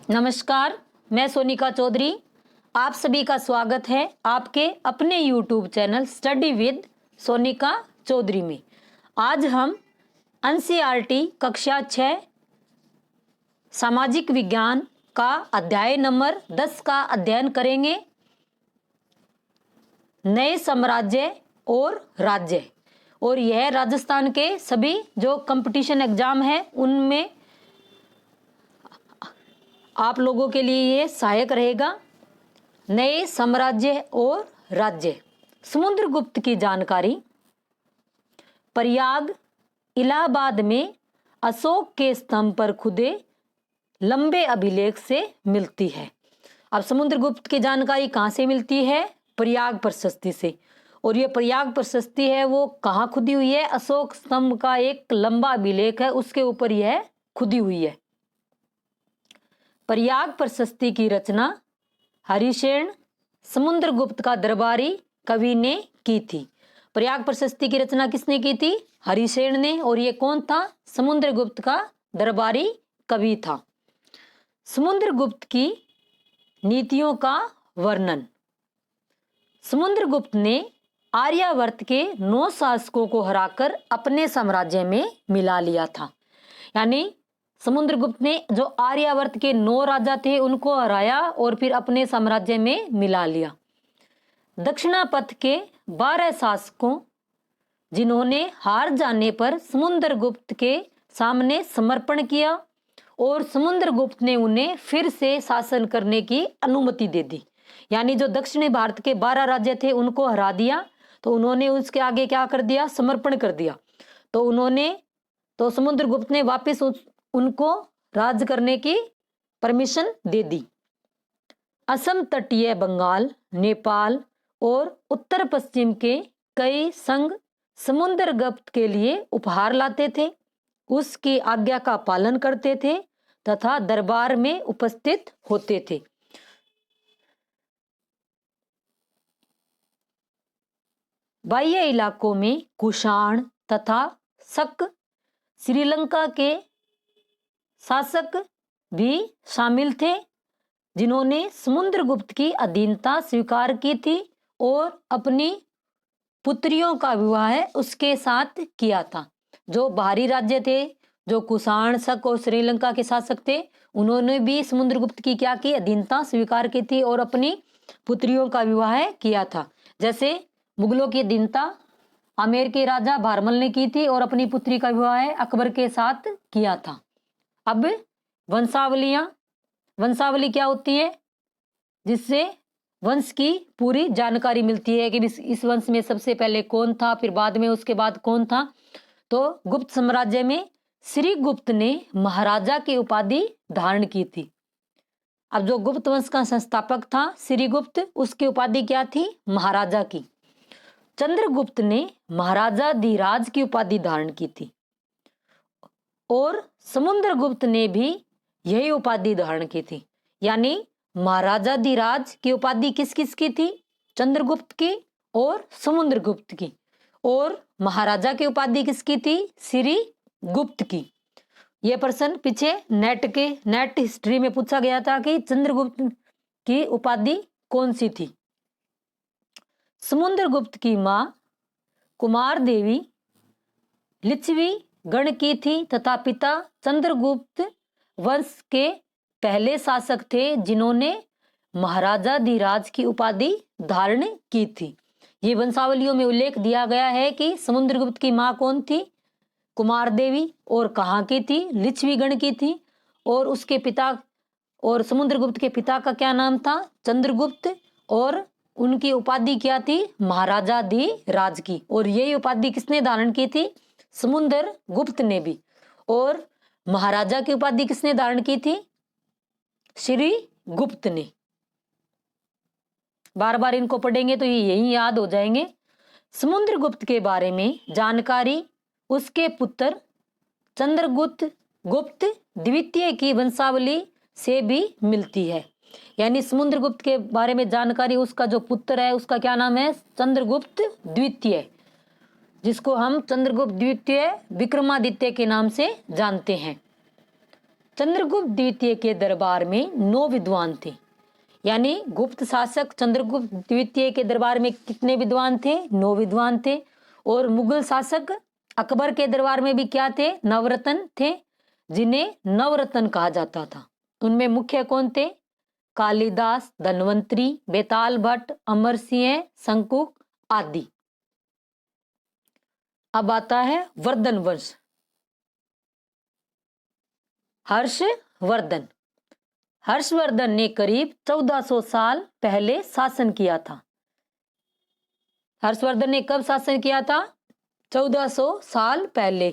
नमस्कार, मैं सोनिका चौधरी। आप सभी का स्वागत है आपके अपने YouTube channel study with Sonika Chaudhary में। आज हम NCERT कक्षा 6 सामाजिक विज्ञान का अध्याय नंबर 10 का अध्ययन करेंगे। नए साम्राज्य और राज्य, और यह राजस्थान के सभी जो कंपटीशन एग्जाम है उनमें आप लोगों के लिए ये सहायक रहेगा। नए साम्राज्य और राज्य। समुद्रगुप्त की जानकारी प्रयाग इलाहाबाद में अशोक के स्तंभ पर खुदे लंबे अभिलेख से मिलती है। अब समुद्रगुप्त की जानकारी कहाँ से मिलती है? प्रयाग प्रशस्ति से। और ये प्रयाग प्रशस्ति है वो कहाँ खुदी हुई है? अशोक स्तंभ का एक लंबा अभिलेख है, उसके ऊपर यह खुदी हुई है। प्रयाग प्रशस्ति की रचना हरिसेन समुद्रगुप्त का दरबारी कवि ने की थी। प्रयाग प्रशस्ति की रचना किसने की थी? हरिसेन ने। और ये कौन था? समुद्रगुप्त का दरबारी कवि था। समुद्रगुप्त की नीतियों का वर्णन। समुद्रगुप्त ने आर्यावर्त के 9 शासकों को हराकर अपने साम्राज्य में मिला लिया था। यानी समुद्रगुप्त ने जो आर्यावर्त के 9 राजा थे उनको हराया और फिर अपने साम्राज्य में मिला लिया। दक्षिणापथ के 12 शासकों जिन्होंने हार जाने पर समुद्रगुप्त के सामने समर्पण किया और समुद्रगुप्त ने उन्हें फिर से शासन करने की अनुमति दे दी। यानी जो दक्षिणी भारत के 12 राज्य थे उनको हरा दिया, तो उन्होंने उसके आगे क्या कर दिया? समर्पण कर दिया। तो समुद्रगुप्त ने वापस उनको राज करने की परमिशन दे दी। असम तटीय बंगाल, नेपाल और उत्तर पश्चिम के कई संघ समुद्रगुप्त के लिए उपहार लाते थे, उसकी आज्ञा का पालन करते थे तथा दरबार में उपस्थित होते थे। बाह्य इलाकों में कुषाण तथा शक श्रीलंका के शासक भी शामिल थे, जिन्होंने समुद्रगुप्त की अधीनता स्वीकार की थी और अपनी पुत्रियों का विवाह उसके साथ किया था। जो बाहरी राज्य थे, जो कुषाण, शक और श्रीलंका के शासक थे, उन्होंने भी समुद्रगुप्त की क्या की? अधीनता स्वीकार की थी और अपनी पुत्रियों का विवाह किया था। जैसे मुगलों की अधीनता आमेर के राजा भारमल ने की थी और अपनी पुत्री का विवाह अकबर के साथ किया था। अब वंशावली क्या होती है? जिससे वंश की पूरी जानकारी मिलती है कि इस वंश में सबसे पहले कौन था, फिर बाद में उसके बाद कौन था। तो गुप्त साम्राज्य में श्री गुप्त ने महाराजा की उपाधि धारण की थी। अब जो गुप्त वंश का संस्थापक था श्रीगुप्त, उसकी उपाधि क्या थी? महाराजा की। चंद्रगुप्त ने महाराजा धीराज की उपाधि धारण की थी और समुद्रगुप्त ने भी यही उपाधि धारण की थी। यानी महाराजा धीराज की उपाधि किस किस की थी? चंद्रगुप्त की और समुद्रगुप्त की। और महाराजा की उपाधि किसकी थी? श्री गुप्त की। यह प्रश्न पीछे नेट हिस्ट्री में पूछा गया था कि चंद्रगुप्त की उपाधि कौन सी थी। समुद्रगुप्त की मां कुमार देवी लिच्छवी गण की थी तथा पिता चंद्रगुप्त वंश के पहले शासक थे जिन्होंने महाराजा धीराज की उपाधि धारण की थी। ये वंशावलियों में उल्लेख दिया गया है कि समुद्रगुप्त की मां कौन थी? कुमार देवी। और कहाँ की थी? लिच्छवी गण की थी। और उसके पिता, और समुद्रगुप्त के पिता का क्या नाम था? चंद्रगुप्त। और उनकी उपाधि क्या थी? महाराजा धीराज की। और यही उपाधि किसने धारण की थी? समुद्रगुप्त ने भी। और महाराजा की उपाधि किसने धारण की थी? श्री गुप्त ने। बार बार इनको पढ़ेंगे तो ये यही याद हो जाएंगे। समुद्रगुप्त के बारे में जानकारी उसके पुत्र चंद्रगुप्त द्वितीय की वंशावली से भी मिलती है। यानी समुद्रगुप्त के बारे में जानकारी उसका जो पुत्र है उसका क्या नाम है? चंद्रगुप्त द्वितीय, जिसको हम चंद्रगुप्त द्वितीय विक्रमादित्य के नाम से जानते हैं। चंद्रगुप्त द्वितीय के दरबार में 9 विद्वान थे। यानी गुप्त शासक चंद्रगुप्त द्वितीय के दरबार में कितने विद्वान थे? 9 विद्वान थे। और मुगल शासक अकबर के दरबार में भी क्या थे? नवरत्न थे, जिन्हें नवरत्न कहा जाता था। उनमें मुख्य कौन थे? कालिदास, धन्वंतरी, बेताल भट्ट, अमर सिंह, शंकुक आदि। अब आता है वर्धन वंश। हर्षवर्धन। हर्षवर्धन ने करीब 1400 साल पहले शासन किया था। हर्षवर्धन ने कब शासन किया था? 1400 साल पहले,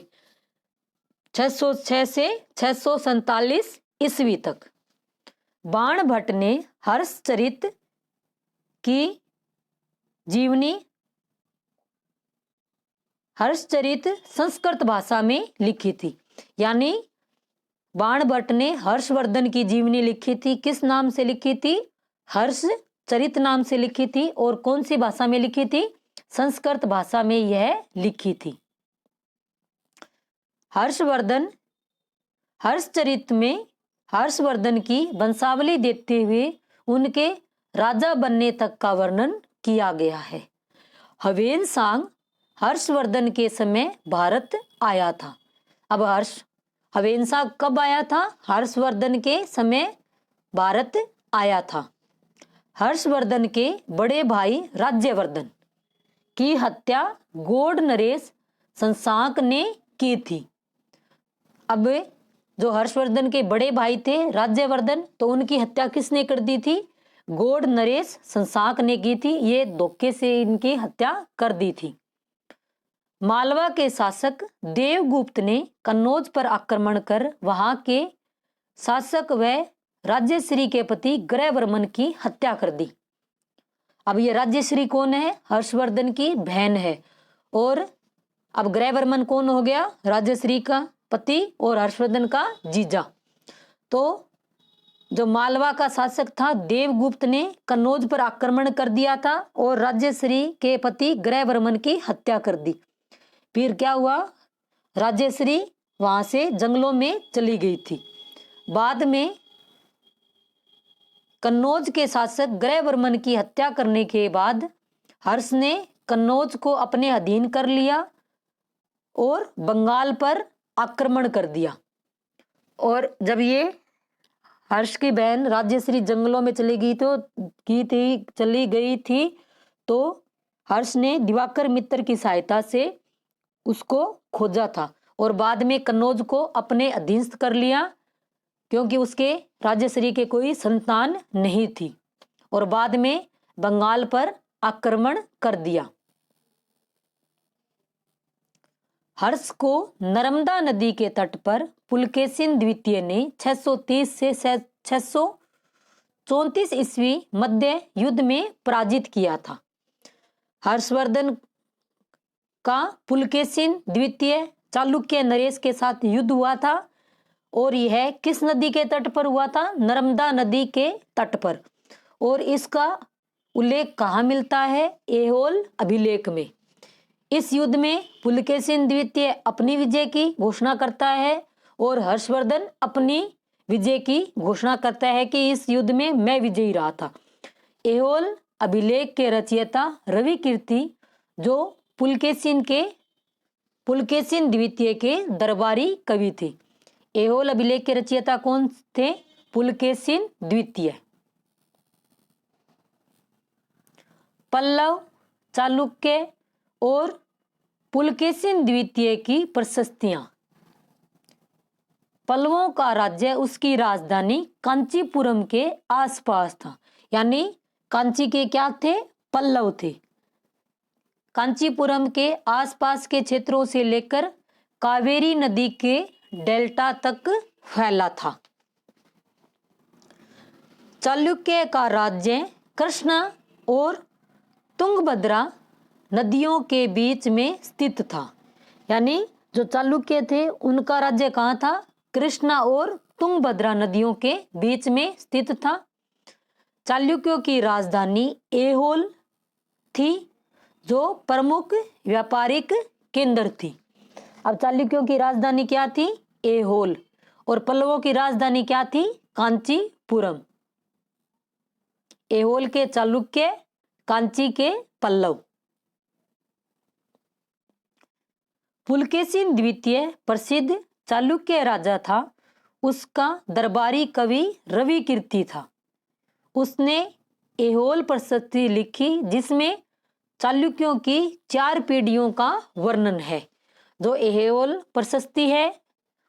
606 से 647 ईस्वी तक। बाण भट्ट ने हर्षचरित की जीवनी हर्षचरित संस्कृत भाषा में लिखी थी। यानी बाण भट्ट ने हर्षवर्धन की जीवनी लिखी थी। किस नाम से लिखी थी? हर्षचरित नाम से लिखी थी। और कौन सी भाषा में लिखी थी? संस्कृत भाषा में यह लिखी थी। हर्षवर्धन हर्षचरित में हर्षवर्धन की वंशावली देते हुए उनके राजा बनने तक का वर्णन किया गया है। हवेनसांग हर्षवर्धन के समय भारत आया था। अब हवेनसांग कब आया था? हर्षवर्धन के समय भारत आया था। हर्षवर्धन के बड़े भाई राज्यवर्धन की हत्या गौड़ नरेश शशांक ने की थी। अब जो हर्षवर्धन के बड़े भाई थे राज्यवर्धन, तो उनकी हत्या किसने कर दी थी? गौड़ नरेश शशांक ने की थी। ये धोखे से इनकी हत्या कर दी थी। मालवा के शासक देवगुप्त ने कन्नौज पर आक्रमण कर वहां के शासक व राज्यश्री के पति ग्रहवर्मन की हत्या कर दी। अब ये राज्यश्री कौन है? हर्षवर्धन की बहन है। और अब ग्रहवर्मन कौन हो गया? राज्यश्री का पति और हर्षवर्धन का जीजा। तो जो मालवा का शासक था देवगुप्त ने कन्नौज पर आक्रमण कर दिया था और राज्यश्री के पति ग्रहवर्मन की हत्या कर दी। फिर क्या हुआ? राज्यश्री वहां से जंगलों में चली गई थी। बाद में कन्नौज के शासक ग्रहवर्मन की हत्या करने के बाद हर्ष ने कन्नौज को अपने अधीन कर लिया और बंगाल पर आक्रमण कर दिया। और जब ये हर्ष की बहन राज्यश्री जंगलों में चली गई थी तो हर्ष ने दिवाकर मित्र की सहायता से उसको खोजा था और बाद में कन्नौज को अपने अधीनस्थ कर लिया, क्योंकि उसके राज्यश्री के कोई संतान नहीं थी। और बाद में बंगाल पर आक्रमण कर दिया। हर्ष को नर्मदा नदी के तट पर पुलकेशिन द्वितीय ने 630 से 634 ईस्वी मध्य युद्ध में पराजित किया था। हर्षवर्धन का पुलकेशिन द्वितीय चालुक्य नरेश के साथ युद्ध हुआ था और यह किस नदी के तट पर हुआ था? नर्मदा नदी के तट पर। और इसका उल्लेख कहाँ मिलता है? ऐहोल अभिलेख में। इस युद्ध में पुलकेशिन द्वितीय अपनी विजय की घोषणा करता है और हर्षवर्धन अपनी विजय की घोषणा करता है कि इस युद्ध में मैं विजयी रहा था। ऐहोल अभिलेख के रचयिता रवि कीर्ति, जो पुलकेशिन द्वितीय के दरबारी कवि थे। ऐहोल अभिलेख के रचयिता कौन थे? पुलकेशिन द्वितीय। पल्लव, चालुक्य और पुलकेशिन द्वितीय की प्रशस्तियां। पल्लवों का राज्य उसकी राजधानी कांचीपुरम के आसपास था। यानी कांची के क्या थे? पल्लव थे। कांचीपुरम के आसपास के क्षेत्रों से लेकर कावेरी नदी के डेल्टा तक फैला था। चालुक्य का राज्य कृष्णा और तुंगभद्रा नदियों के बीच में स्थित था। यानी जो चालुक्य थे उनका राज्य कहाँ था? कृष्णा और तुंगभद्रा नदियों के बीच में स्थित था। चालुक्यों की राजधानी ऐहोल थी, जो प्रमुख व्यापारिक केंद्र थी। अब चालुक्यों की राजधानी क्या थी? ऐहोल। और पल्लवों की राजधानी क्या थी? कांचीपुरम। ऐहोल के चालुक्य, कांची के पल्लव। पुलकेशिन द्वितीय प्रसिद्ध चालुक्य राजा था। उसका दरबारी कवि रवि कीर्ति था। उसने ऐहोल प्रशस्ति लिखी जिसमें चालुक्यों की 4 पीढ़ियों का वर्णन है। जो ऐहोल प्रशस्ति है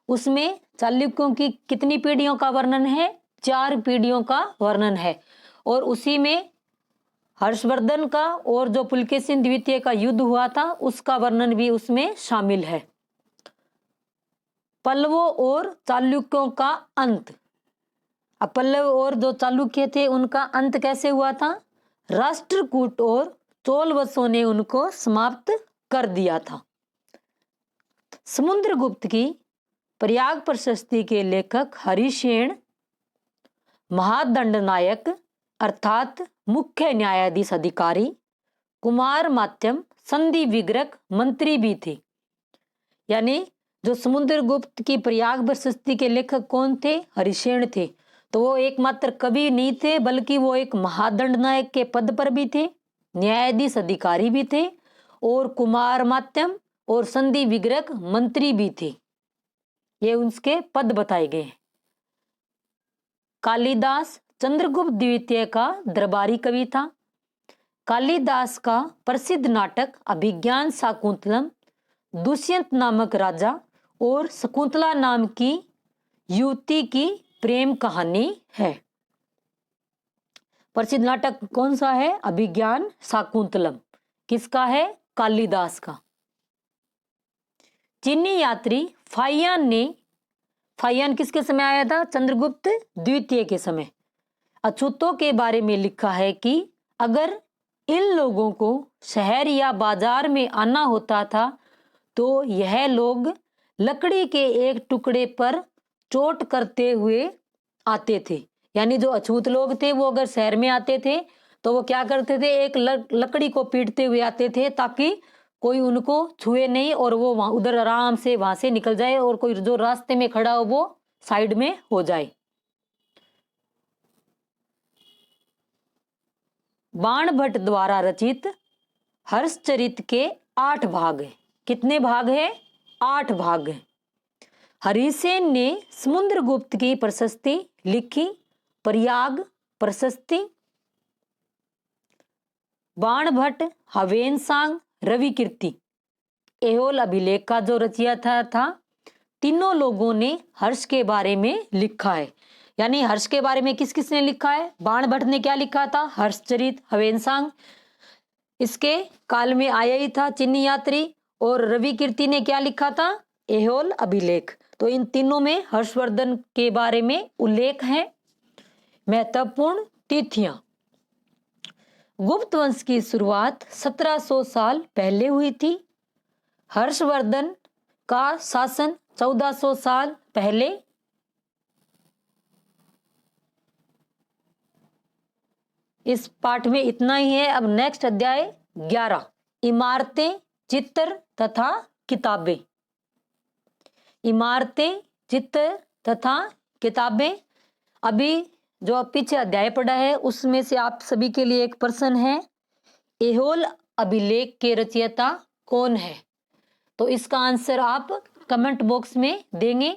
उसमें चालुक्यों की कितनी पीढ़ियों का वर्णन है? 4 पीढ़ियों का वर्णन है। और उसी में हर्षवर्धन का और जो पुलकेशिन द्वितीय का युद्ध हुआ था उसका वर्णन भी उसमें शामिल है। पल्लवों और चालुक्यों का अंत। अब पल्लव और जो चालुक्य थे उनका अंत कैसे हुआ था? राष्ट्रकूट और चोलवंशों ने उनको समाप्त कर दिया था। समुद्रगुप्त की प्रयाग प्रशस्ति के लेखक हरिसेन महादंडनायक अर्थात मुख्य न्यायाधीश अधिकारी, कुमार मात्यम संधि विग्रह मंत्री भी थे। यानी जो समुद्रगुप्त की प्रयाग प्रशस्ति के लेखक कौन थे? हरिसेन थे। तो वो एकमात्र कवि नहीं थे बल्कि वो एक महादंडनायक के पद पर भी थे, न्यायाधीश अधिकारी भी थे और कुमार मात्यम और संधि विग्रह मंत्री भी थे। ये उसके पद बताए गए हैं। कालिदास चंद्रगुप्त द्वितीय का दरबारी कवि था। कालिदास का प्रसिद्ध नाटक अभिज्ञान शाकुंतलम दुष्यंत नामक राजा और शकुंतला नाम की युवती की प्रेम कहानी है। प्रसिद्ध नाटक कौन सा है? अभिज्ञान शाकुंतलम। किसका है? कालिदास का। चीनी यात्री फाहियान किसके समय आया था? चंद्रगुप्त द्वितीय के समय। अछूतों के बारे में लिखा है कि अगर इन लोगों को शहर या बाजार में आना होता था तो यह लोग लकड़ी के एक टुकड़े पर चोट करते हुए आते थे। यानी जो अछूत लोग थे वो अगर शहर में आते थे तो वो क्या करते थे? एक लकड़ी को पीटते हुए आते थे ताकि कोई उनको छुए नहीं और वो वहां उधर आराम से वहां से निकल जाए और कोई जो रास्ते में खड़ा हो वो साइड में हो जाए। बाणभट्ट द्वारा रचित हर्षचरित के 8 भाग हैं। कितने भाग हैं? 8 भाग हैं। हरिसेन ने समुद्रगुप्त की प्रशस्ति लिखी, प्रयाग प्रशस्ति। बाणभट्ट हवेनसांग रवि कीर्ति ऐहोल अभिलेख का जो रचयिता था तीनों लोगों ने हर्ष के बारे में लिखा है। यानी हर्ष के बारे में किस किस ने लिखा है? बाणभट्ट ने क्या लिखा था? हर्षचरित। हवेनसांग इसके काल में आया ही था, चीनी यात्री। और रवि कीर्ति ने क्या लिखा था? ऐहोल अभिलेख। तो इन तीनों में हर्षवर्धन के बारे में उल्लेख है। महत्वपूर्ण तिथियां। गुप्त वंश की शुरुआत 1700 साल पहले हुई थी। हर्षवर्धन का शासन 1400 साल पहले। इस पाठ में इतना ही है। अब नेक्स्ट अध्याय 11 इमारतें, चित्र तथा किताबें। इमारतें, चित्र तथा किताबें। अभी जो पीछे अध्याय पढ़ा है उसमें से आप सभी के लिए एक प्रश्न है, ऐहोल अभिलेख के रचयिता कौन है? तो इसका आंसर आप कमेंट बॉक्स में देंगे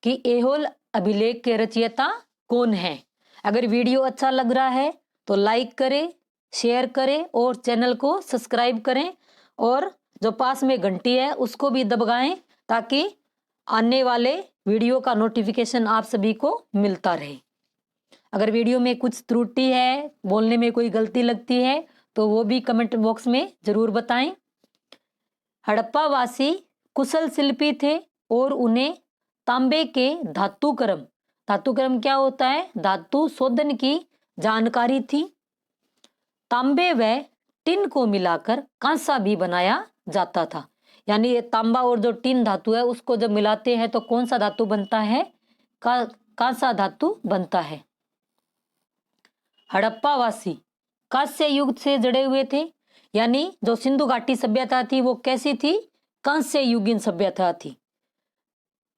कि ऐहोल अभिलेख के रचयिता कौन है। अगर वीडियो अच्छा लग रहा है तो लाइक करें, शेयर करें और चैनल को सब्सक्राइब करें और जो पास में घंटी है उसको भी दबाएं ताकि आने वाले वीडियो का नोटिफिकेशन आप सभी को मिलता रहे। अगर वीडियो में कुछ त्रुटि है, बोलने में कोई गलती लगती है तो वो भी कमेंट बॉक्स में जरूर बताएं। हड़प्पावासी कुशल शिल्पी थे और उन्हें तांबे के धातुकर्म क्या होता है? धातु शोधन की जानकारी थी। तांबे व टिन को मिलाकर कांसा भी बनाया जाता था। यानी ये तांबा और जो टिन धातु है उसको जब मिलाते हैं तो कौन सा धातु बनता है? कांसा धातु बनता है। हड़प्पावासी कांस्य युग से जुड़े हुए थे। यानी जो सिंधु घाटी सभ्यता थी वो कैसी थी? कांस्य युगीन सभ्यता थी।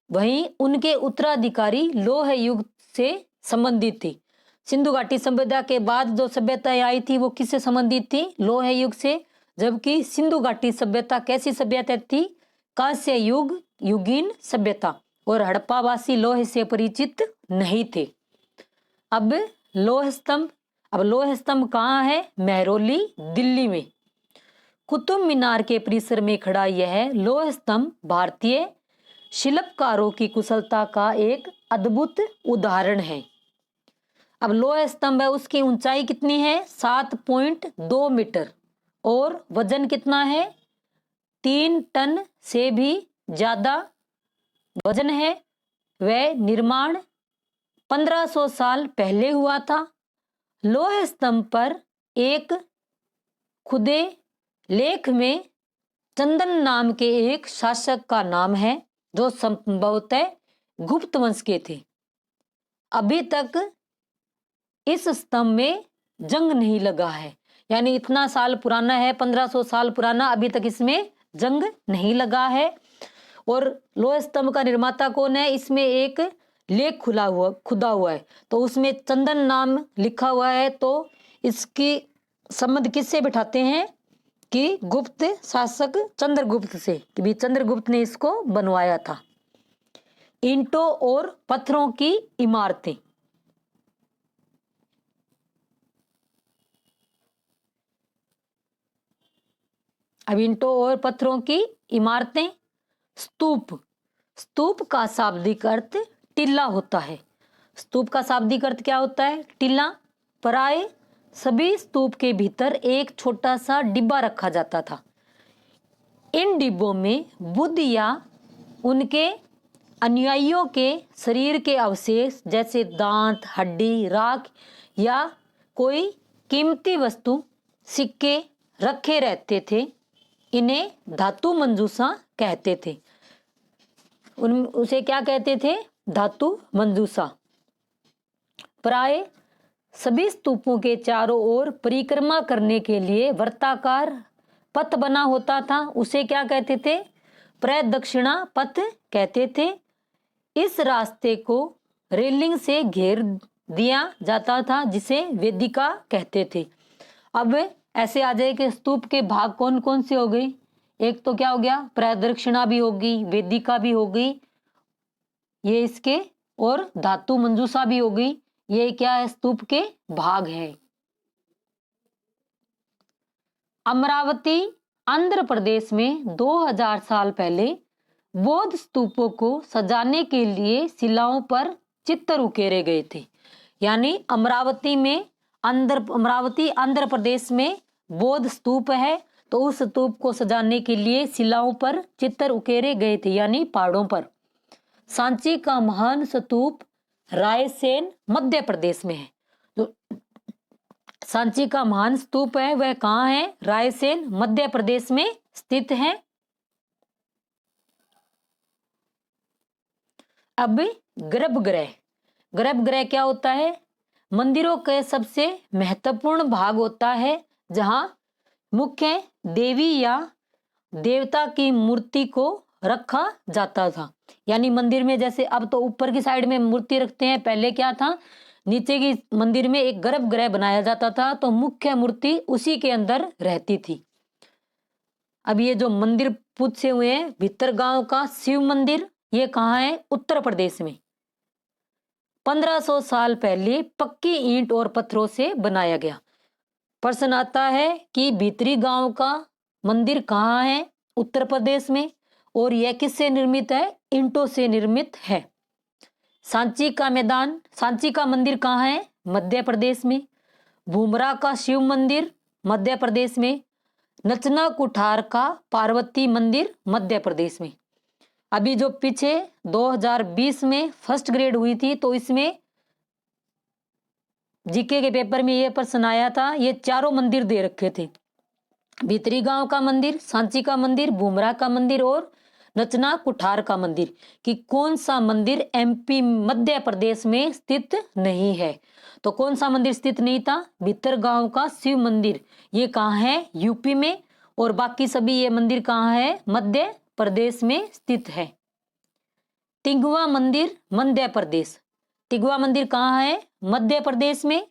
वहीं उनके उत्तराधिकारी लौह युग से संबंधित थी। सिंधु घाटी सभ्यता के बाद जो सभ्यताएं आई थी वो किससे संबंधित थी? लौह युग से। जबकि सिंधु घाटी सभ्यता कैसी सभ्यता थी? कांस्य युग, युगीन सभ्यता। और हड़प्पावासी लौह से परिचित नहीं थे। अब लौह स्तंभ कहाँ है? महरौली, दिल्ली में। कुतुब मीनार के परिसर में खड़ा यह लौह स्तंभ भारतीय शिल्पकारों की कुशलता का एक अद्भुत उदाहरण है। अब लौह स्तंभ है, उसकी ऊंचाई कितनी है? 7.2 मीटर और वजन कितना है? 3 टन से भी ज्यादा वजन है। वह निर्माण 1500 साल पहले हुआ था। लौह स्तंभ पर एक खुदे लेख में चंदन नाम के एक शासक का नाम है जो संभवतः गुप्त वंश के थे। अभी तक इस स्तंभ में जंग नहीं लगा है, यानी इतना साल पुराना है, 1500 साल पुराना, अभी तक इसमें जंग नहीं लगा है। और लौह स्तंभ का निर्माता कौन है? इसमें एक लेख खुदा हुआ है, तो उसमें चंदन नाम लिखा हुआ है। तो इसकी संबंध किससे बिठाते हैं? कि गुप्त शासक चंद्रगुप्त से, कि भी चंद्रगुप्त ने इसको बनवाया था। ईंटों और पत्थरों की इमारतें। अब ईंटों और पत्थरों की इमारतें। स्तूप का शाब्दिक अर्थ टीला होता है। स्तूप का शाब्दिक अर्थ क्या होता है? टीला। प्राय सभी स्तूप के भीतर एक छोटा सा डिब्बा रखा जाता था। इन डिब्बों में बुद्ध या उनके अनुयायियों के शरीर के अवशेष जैसे दांत, हड्डी, राख या कोई कीमती वस्तु, सिक्के रखे रहते थे। इन्हें धातु मंजूषा कहते थे। उसे क्या कहते थे? धातु मंजूषा। प्राय सभी स्तूपों के चारों ओर परिक्रमा करने के लिए वृत्ताकार पथ बना होता था। उसे क्या कहते थे? प्रदक्षिणा पथ कहते थे। इस रास्ते को रेलिंग से घेर दिया जाता था जिसे वेदिका कहते थे। अब ऐसे आ जाए कि स्तूप के भाग कौन कौन से हो गए? एक तो क्या हो गया? प्रदक्षिणा भी होगी, वेदिका भी होगी, ये इसके, और धातु मंजूषा भी होगी। ये क्या है? स्तूप के भाग है। अमरावती आंध्र प्रदेश में 2000 साल पहले बौद्ध स्तूपों को सजाने के लिए शिलाओं पर चित्र उकेरे गए थे। यानी अमरावती आंध्र प्रदेश में बौद्ध स्तूप है, तो उस स्तूप को सजाने के लिए शिलाओं पर चित्र उकेरे गए थे, यानी पहाड़ों पर। सांची का महान स्तूप रायसेन मध्य प्रदेश में है। तो सांची का महान स्तूप है वह कहाँ है? रायसेन मध्य प्रदेश में स्थित है। अब गर्भगृह क्या होता है? मंदिरों के सबसे महत्वपूर्ण भाग होता है जहां मुख्य देवी या देवता की मूर्ति को रखा जाता था। यानी मंदिर में जैसे अब तो ऊपर की साइड में मूर्ति रखते हैं, पहले क्या था? नीचे की मंदिर में एक गर्भगृह बनाया जाता था, तो मुख्य मूर्ति उसी के अंदर रहती थी। अब ये जो मंदिर पूछे हुए हैं, भितरगांव का शिव मंदिर, ये कहाँ है? उत्तर प्रदेश में। 1500 साल पहले पक्की ईंट और पत्थरों से बनाया गया। प्रश्न आता है कि भीतरी गांव का मंदिर कहाँ है? उत्तर प्रदेश में। और यह किससे निर्मित है? ईंटों से निर्मित है। सांची का मंदिर कहाँ है? मध्य प्रदेश में। भूमरा का शिव मंदिर मध्य प्रदेश में। नचना कुठार का पार्वती मंदिर मध्य प्रदेश में। अभी जो पीछे 2020 में फर्स्ट ग्रेड हुई थी, तो इसमें जीके के पेपर में ये प्रश्न आया था। ये चारों मंदिर दे रखे थे, भीतरी गांव का मंदिर, सांची का मंदिर, भूमरा का मंदिर और नचना कुठार का मंदिर, कि कौन सा मंदिर एमपी मध्य प्रदेश में स्थित नहीं है। तो कौन सा मंदिर स्थित नहीं था? भीतरगांव का शिव मंदिर। ये कहाँ है? यूपी में। और बाकी सभी ये मंदिर कहाँ है? मध्य प्रदेश में स्थित है। तिगवा मंदिर मध्य प्रदेश। तिगवा मंदिर कहाँ है? मध्य प्रदेश में।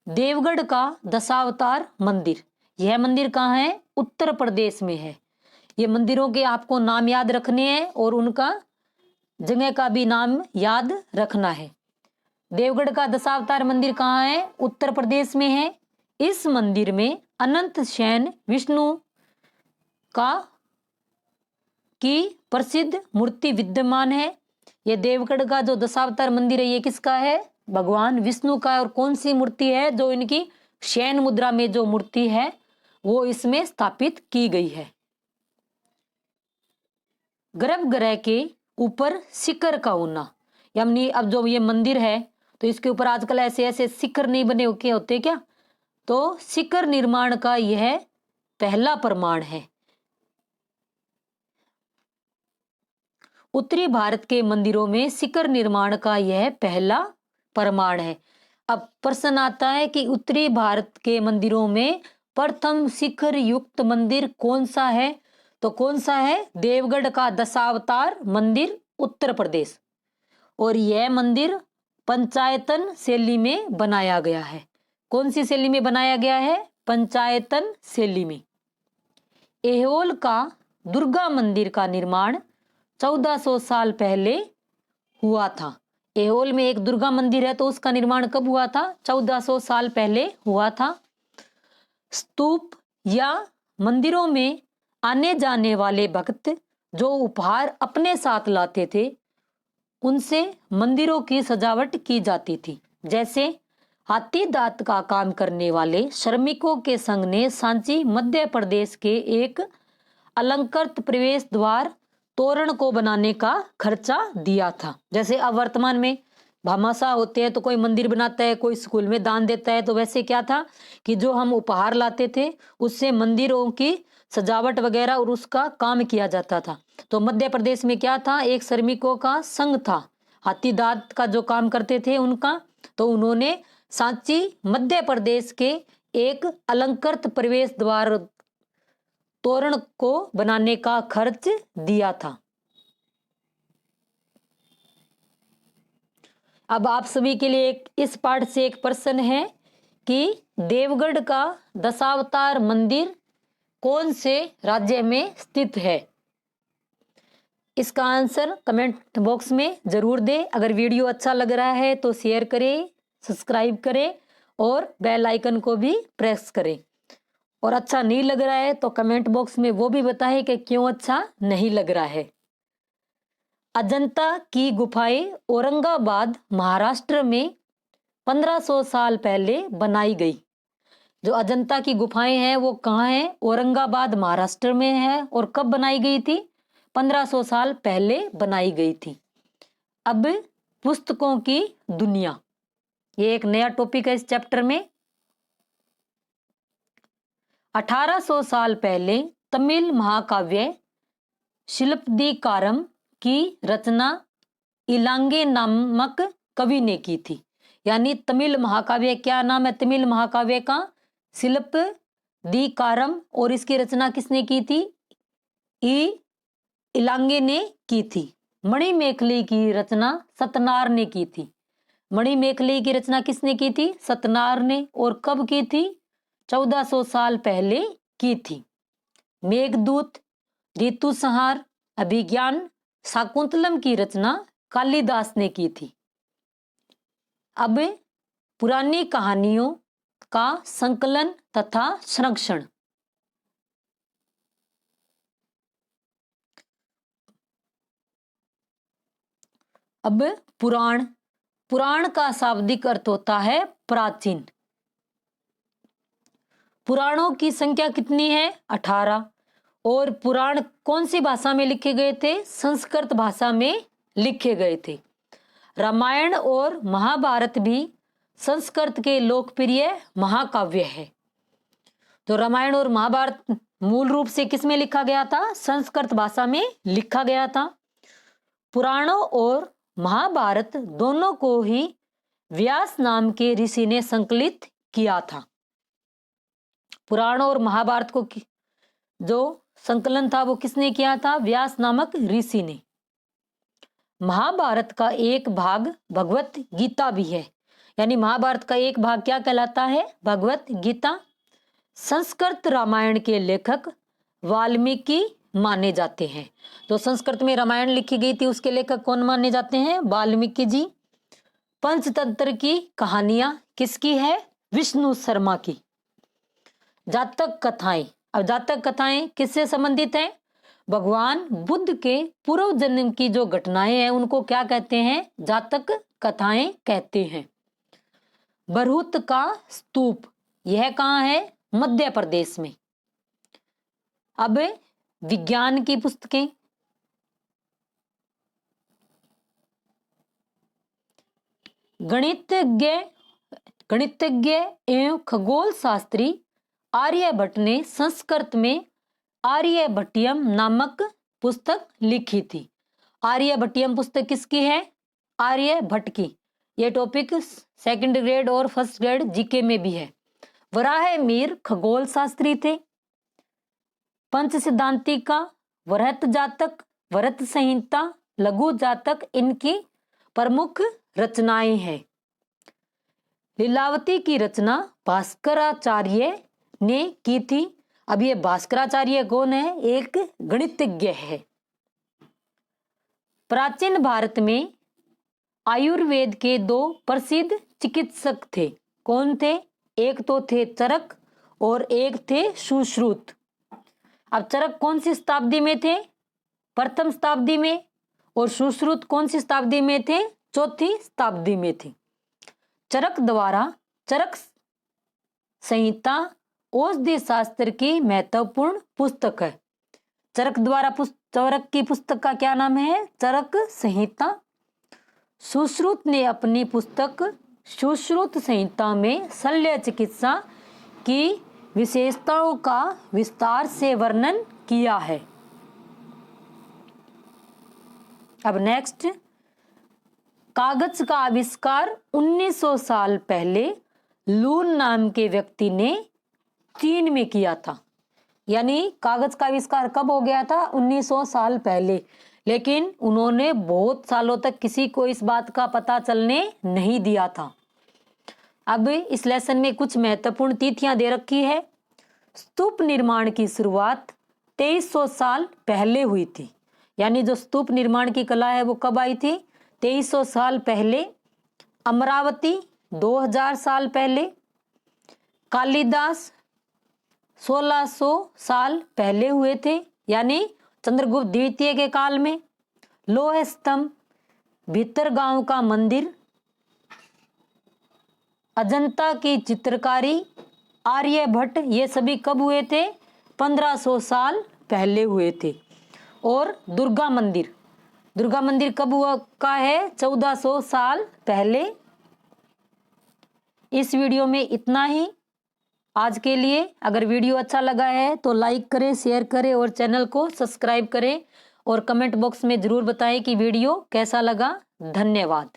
देवगढ़ का दशावतार मंदिर, यह मंदिर कहाँ है? उत्तर प्रदेश में है। ये मंदिरों के आपको नाम याद रखने हैं और उनका जगह का भी नाम याद रखना है। देवगढ़ का दशावतार मंदिर कहाँ है? उत्तर प्रदेश में है। इस मंदिर में अनंत शयन विष्णु का की प्रसिद्ध मूर्ति विद्यमान है। ये देवगढ़ का जो दशावतार मंदिर है ये किसका है? भगवान विष्णु का। और कौन सी मूर्ति है? जो इनकी शयन मुद्रा में जो मूर्ति है वो इसमें स्थापित की गई है। गर्भगृह के ऊपर शिखर का होना, यानी अब जो ये मंदिर है तो इसके ऊपर आजकल ऐसे ऐसे शिखर नहीं बने होते क्या? तो शिखर निर्माण का यह पहला प्रमाण है। उत्तरी भारत के मंदिरों में शिखर निर्माण का यह पहला प्रमाण है। अब प्रश्न आता है कि उत्तरी भारत के मंदिरों में प्रथम शिखर युक्त मंदिर कौन सा है? तो कौन सा है? देवगढ़ का दशावतार मंदिर, उत्तर प्रदेश। और यह मंदिर पंचायतन शैली में बनाया गया है। कौन सी शैली में बनाया गया है? पंचायतन शैली में। ऐहोल का दुर्गा मंदिर का निर्माण 1400 साल पहले हुआ था। ऐहोल में एक दुर्गा मंदिर है तो उसका निर्माण कब हुआ था? 1400 साल पहले हुआ था। स्तूप या मंदिरों में आने जाने वाले भक्त जो उपहार अपने साथ लाते थे उनसे मंदिरों की सजावट की जाती थी। जैसे हाथी दांत का काम करने वाले श्रमिकों के संघ ने सांची मध्य प्रदेश के एक अलंकृत प्रवेश द्वार तोरण को बनाने का खर्चा दिया था। जैसे अब वर्तमान में भामाशाह होते हैं तो कोई मंदिर बनाता है, कोई स्कूल में दान देता है, तो वैसे क्या था कि जो हम उपहार लाते थे उससे मंदिरों की सजावट वगैरह और उसका काम किया जाता था। तो मध्य प्रदेश में क्या था? एक श्रमिकों का संघ था, हाथी दांत का जो काम करते थे उनका। तो उन्होंने सांची मध्य प्रदेश के एक अलंकृत प्रवेश द्वार तोरण को बनाने का खर्च दिया था। अब आप सभी के लिए इस पाठ से एक प्रश्न है कि देवगढ़ का दशावतार मंदिर कौन से राज्य में स्थित है? इसका आंसर कमेंट बॉक्स में जरूर दें। अगर वीडियो अच्छा लग रहा है तो शेयर करें, सब्सक्राइब करें और बेल आइकन को भी प्रेस करें। और अच्छा नहीं लग रहा है तो कमेंट बॉक्स में वो भी बताएं कि क्यों अच्छा नहीं लग रहा है। अजंता की गुफाएं औरंगाबाद महाराष्ट्र में 1500 साल पहले बनाई गई। जो अजंता की गुफाएं हैं वो कहाँ हैं? औरंगाबाद महाराष्ट्र में है। और कब बनाई गई थी? 1500 साल पहले बनाई गई थी। अब पुस्तकों की दुनिया, ये एक नया टॉपिक है इस चैप्टर में। 1800 साल पहले तमिल महाकाव्य शिल्पदीकारम की रचना इलांगे नामक कवि ने की थी। यानी तमिल महाकाव्य, क्या नाम है तमिल महाकाव्य का? शिल्पदीकारम। और इसकी रचना किसने की थी? इलांगे ने की थी। मणिमेखली की रचना सतनार ने की थी। मणिमेखली की रचना किसने की थी? सतनार ने। और कब की थी? 1400 साल पहले की थी। मेघदूत, ऋतुसंहार, अभिज्ञान, शाकुंतलम की रचना कालिदास ने की थी। अब पुरानी कहानियों का संकलन तथा संरक्षण। अब पुराण, पुराण का शाब्दिक अर्थ होता है प्राचीन। पुराणों की संख्या कितनी है? 18। और पुराण कौन सी भाषा में लिखे गए थे? संस्कृत भाषा में लिखे गए थे। रामायण और महाभारत भी संस्कृत के लोकप्रिय महाकाव्य है। तो रामायण और महाभारत मूल रूप से किस में लिखा गया था? संस्कृत भाषा में लिखा गया था। पुराणों और महाभारत दोनों को ही व्यास नाम के ऋषि ने संकलित किया था। पुराणों और महाभारत को जो संकलन था वो किसने किया था? व्यास नामक ऋषि ने। महाभारत का एक भाग भगवत गीता भी है। यानी महाभारत का एक भाग क्या कहलाता है? भगवत गीता। संस्कृत रामायण के लेखक वाल्मीकि माने जाते हैं। तो संस्कृत में रामायण लिखी गई थी, उसके लेखक कौन माने जाते हैं? वाल्मीकि जी। पंचतंत्र की कहानियां किसकी है? विष्णु शर्मा की। जातक कथाएं, अब जातक कथाएं किससे संबंधित हैं? भगवान बुद्ध के पूर्व जन्म की जो घटनाएं हैं उनको क्या कहते हैं? जातक कथाएं कहते हैं। बरहुत का स्तूप, यह कहाँ है? मध्य प्रदेश में। अब विज्ञान की पुस्तकें, गणितज्ञ एवं खगोल शास्त्री आर्यभट्ट ने संस्कृत में आर्यभट्टियम नामक पुस्तक लिखी थी। आर्यभट्टियम पुस्तक किसकी है? आर्यभट्ट की। यह टॉपिक सेकंड ग्रेड और फर्स्ट ग्रेड जीके में भी है। वराह मीर खगोल शास्त्री थे। पंच सिद्धांति का वृहत जातक, वृहत संहिता, लघु जातक इनकी प्रमुख रचनाएं हैं। लीलावती की रचना भास्कराचार्य ने की थी। अब ये भास्कराचार्य कौन है? एक गणितज्ञ है। प्राचीन भारत में आयुर्वेद के दो प्रसिद्ध चिकित्सक थे। कौन थे? एक तो थे चरक और एक थे सुश्रुत। अब चरक कौन सी शताब्दी में थे? प्रथम शताब्दी में। और सुश्रुत कौन सी शताब्दी में थे? चौथी शताब्दी में थे। चरक द्वारा चरक संहिता औषधि शास्त्र की महत्वपूर्ण पुस्तक है। चरक की पुस्तक का क्या नाम है? चरक संहिता। सुश्रुत ने अपनी पुस्तक सुश्रुत संहिता में शल्य चिकित्सा की विशेषताओं का विस्तार से वर्णन किया है। अब नेक्स्ट, कागज का आविष्कार 1900 साल पहले लून नाम के व्यक्ति ने चीन में किया था। यानी कागज का आविष्कार कब हो गया था? 1900 साल पहले। लेकिन उन्होंने बहुत सालों तक किसी को इस बात का पता चलने नहीं दिया था। अब इस लेसन में कुछ महत्वपूर्ण तिथियां दे रखी है। स्तूप निर्माण की शुरुआत 2300 साल पहले हुई थी। यानी जो स्तूप निर्माण की कला है वो कब आई थी? 2300 साल पहले। अमरावती 2000 साल पहले। कालिदास 1600 साल पहले हुए थे, यानी चंद्रगुप्त द्वितीय के काल में। लोह स्तंभ, भीतरगांव का मंदिर, अजंता की चित्रकारी, आर्यभट्ट, ये सभी कब हुए थे? 1500 साल पहले हुए थे। और दुर्गा मंदिर कब हुआ का है? 1400 साल पहले। इस वीडियो में इतना ही आज के लिए। अगर वीडियो अच्छा लगा है तो लाइक करें, शेयर करें और चैनल को सब्सक्राइब करें और कमेंट बॉक्स में जरूर बताएं कि वीडियो कैसा लगा। धन्यवाद।